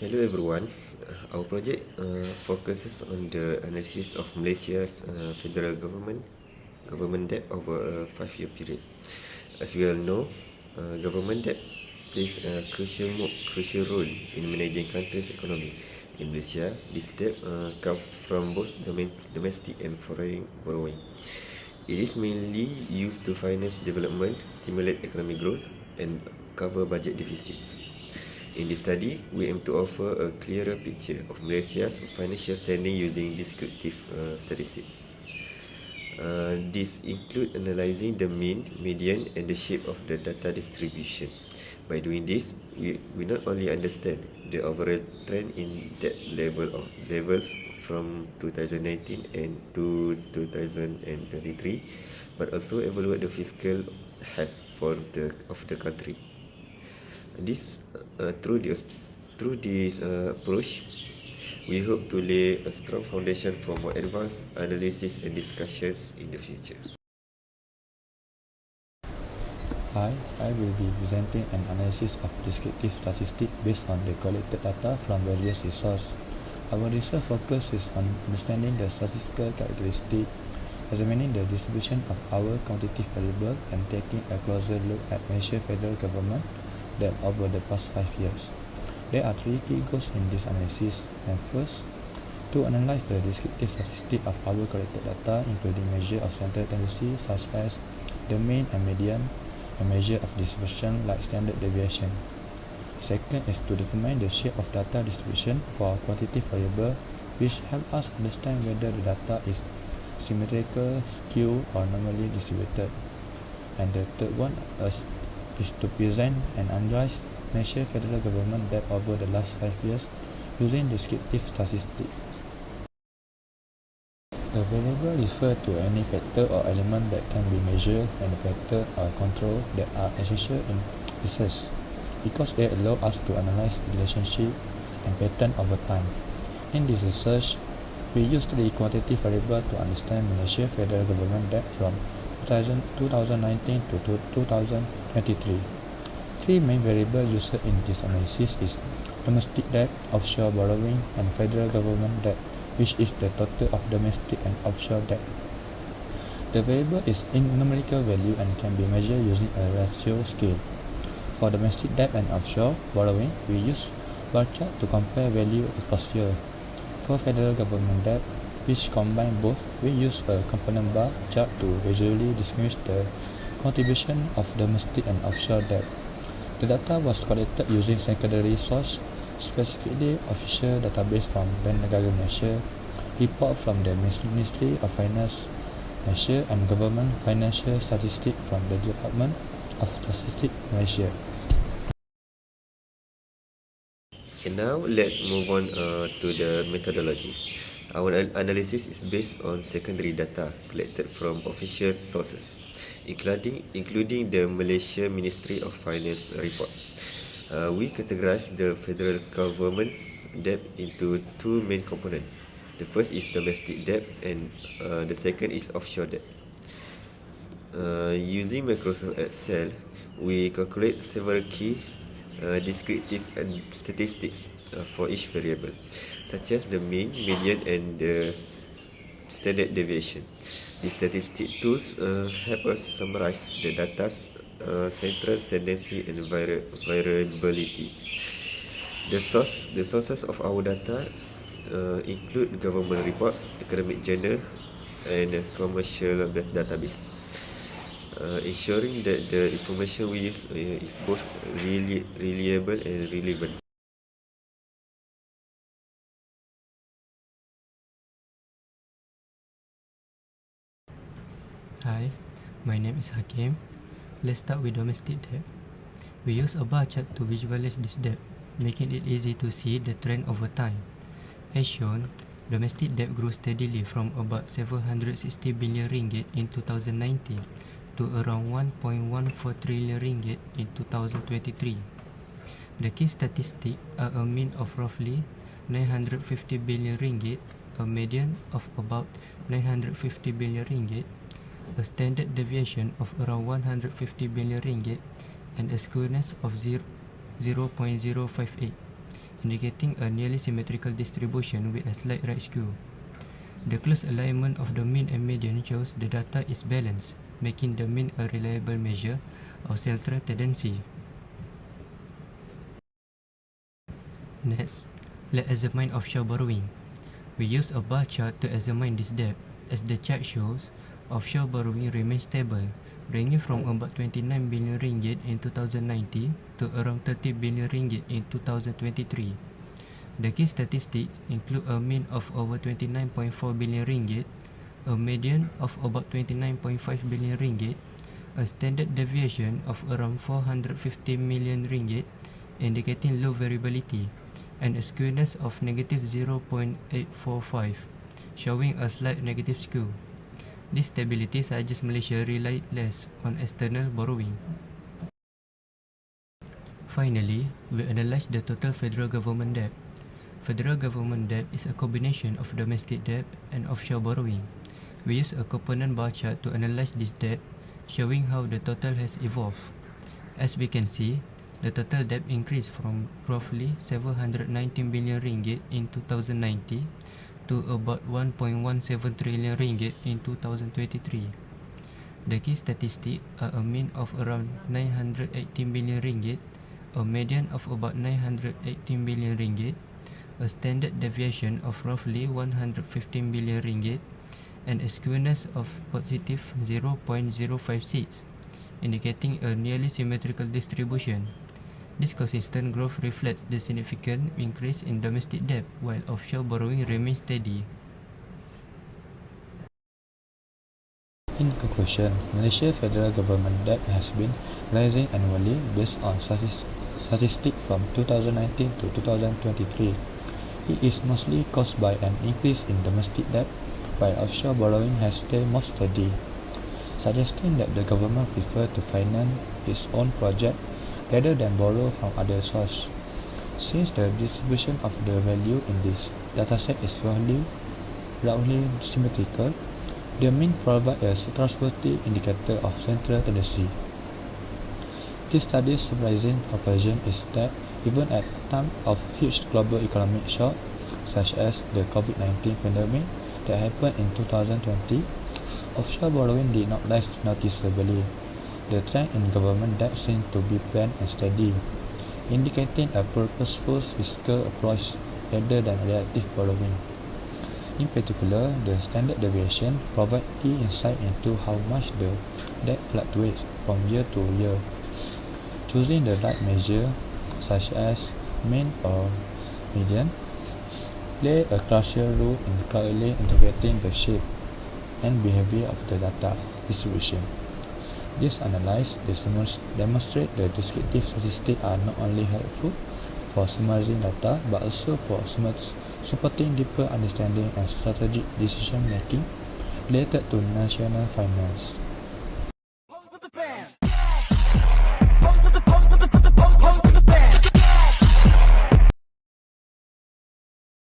Hello everyone. Our project focuses on the analysis of Malaysia's federal government debt over a 5-year period. As we all know, government debt plays a crucial role in managing country's economy. In Malaysia, this debt comes from both domestic and foreign borrowing. It is mainly used to finance development, stimulate economic growth, and cover budget deficits. In this study, we aim to offer a clearer picture of Malaysia's financial standing using descriptive statistics. These include analyzing the mean, median, and the shape of the data distribution. By doing this, we not only understand the overall trend in debt levels from 2019 and to 2023, but also evaluate the fiscal health of the country. Through this approach, we hope to lay a strong foundation for more advanced analysis and discussions in the future. Hi, I will be presenting an analysis of descriptive statistics based on the collected data from various resources. Our research focuses on understanding the statistical characteristics, examining the distribution of our quantitative variable, and taking a closer look at Malaysia federal government debt over the past 5 years. There are 3 key goals in this analysis. And first, to analyze the descriptive statistics of our collected data, including measure of central tendency such as the mean and median, and measure of distribution like standard deviation. Second is to determine the shape of data distribution for quantitative variable, which help us understand whether the data is symmetrical, skewed, or normally distributed. And the third one is to present and analyze Malaysia federal government debt over the last 5 years using descriptive statistics. A variable refers to any factor or element that can be measured, and a factor or control that are essential in research because they allow us to analyze relationship and pattern over time. In this research, we use 3 quantitative variables to understand Malaysia federal government debt from 2019 to 2023. 3 main variables used in this analysis is domestic debt, offshore borrowing, and federal government debt, which is the total of domestic and offshore debt. The variable is in numerical value and can be measured using a ratio scale. For domestic debt and offshore borrowing, we use bar chart to compare value across year. For federal government debt, which combine both, we use a component bar chart to visually distinguish the contribution of domestic and offshore debt. The data was collected using secondary source, specifically official database from Bank Negara Malaysia, report from the Ministry of Finance Malaysia, and government financial statistics from the Department of Statistic Malaysia. And now let's move on to the methodology. Our analysis is based on secondary data collected from official sources, including the Malaysia Ministry of Finance report. We categorize the federal government debt into 2 main components. The first is domestic debt, and the second is offshore debt. Using Microsoft Excel, we calculate several key descriptive and statistics for each variable, such as the mean, median, and the standard deviation. These statistic tools help us summarize the data's central tendency and variability. The sources of our data include government reports, academic journal, and commercial database, ensuring that the information we use is both reliable and relevant. Hi, my name is Hakim. Let's start with domestic debt. We use a bar chart to visualize this debt, making it easy to see the trend over time. As shown, domestic debt grew steadily from about 760 billion ringgit in 2019 to around 1.14 trillion ringgit in 2023. The key statistics are a mean of roughly 950 billion ringgit, a median of about 950 billion ringgit, a standard deviation of around 150 billion ringgit, and a skewness of 0.058. indicating a nearly symmetrical distribution with a slight right skew. The close alignment of the mean and median shows the data is balanced, making the mean a reliable measure of central tendency. Next, let's examine offshore borrowing. We use a bar chart to examine this debt. As the chart shows, offshore borrowing remains stable, ranging from about 29 billion ringgit in 2019 to around 30 billion ringgit in 2023. The key statistics include a mean of over 29.4 billion ringgit, a median of about 29.5 billion ringgit, a standard deviation of around 450 million ringgit, indicating low variability, and a skewness of negative 0.845, showing a slight negative skew. This stability suggests Malaysia relied less on external borrowing. Finally, we analyze the total federal government debt. Federal government debt is a combination of domestic debt and offshore borrowing. We use a component bar chart to analyze this debt, showing how the total has evolved. As we can see, the total debt increased from roughly 719 billion ringgit in 2019 to about 1.17 trillion ringgit in 2023. The key statistics are a mean of around 918 billion ringgit, a median of about 918 billion ringgit, a standard deviation of roughly 115 billion ringgit, and a skewness of positive 0.056, indicating a nearly symmetrical distribution. This consistent growth reflects the significant increase in domestic debt, while offshore borrowing remains steady. In conclusion, Malaysia federal government debt has been rising annually based on statistics from 2019 to 2023. It is mostly caused by an increase in domestic debt, while offshore borrowing has stayed more steady, suggesting that the government prefers to finance its own project rather than borrow from other sources. Since the distribution of the value in this dataset is roughly symmetrical, the mean provides a trustworthy indicator of central tendency. This study's surprising conclusion is that even at a time of huge global economic shock, such as the COVID-19 pandemic that happened in 2020, offshore borrowing did not rise noticeably. The trend in government debt seems to be planned and steady, indicating a purposeful fiscal approach rather than reactive borrowing. In particular, the standard deviation provides key insight into how much the debt fluctuates from year to year. Choosing the right measure, such as mean or median, play a crucial role in correctly interpreting the shape and behavior of the data distribution. This analysis demonstrates the descriptive statistics are not only helpful for summarizing data but also for supporting deeper understanding and strategic decision making related to national finance.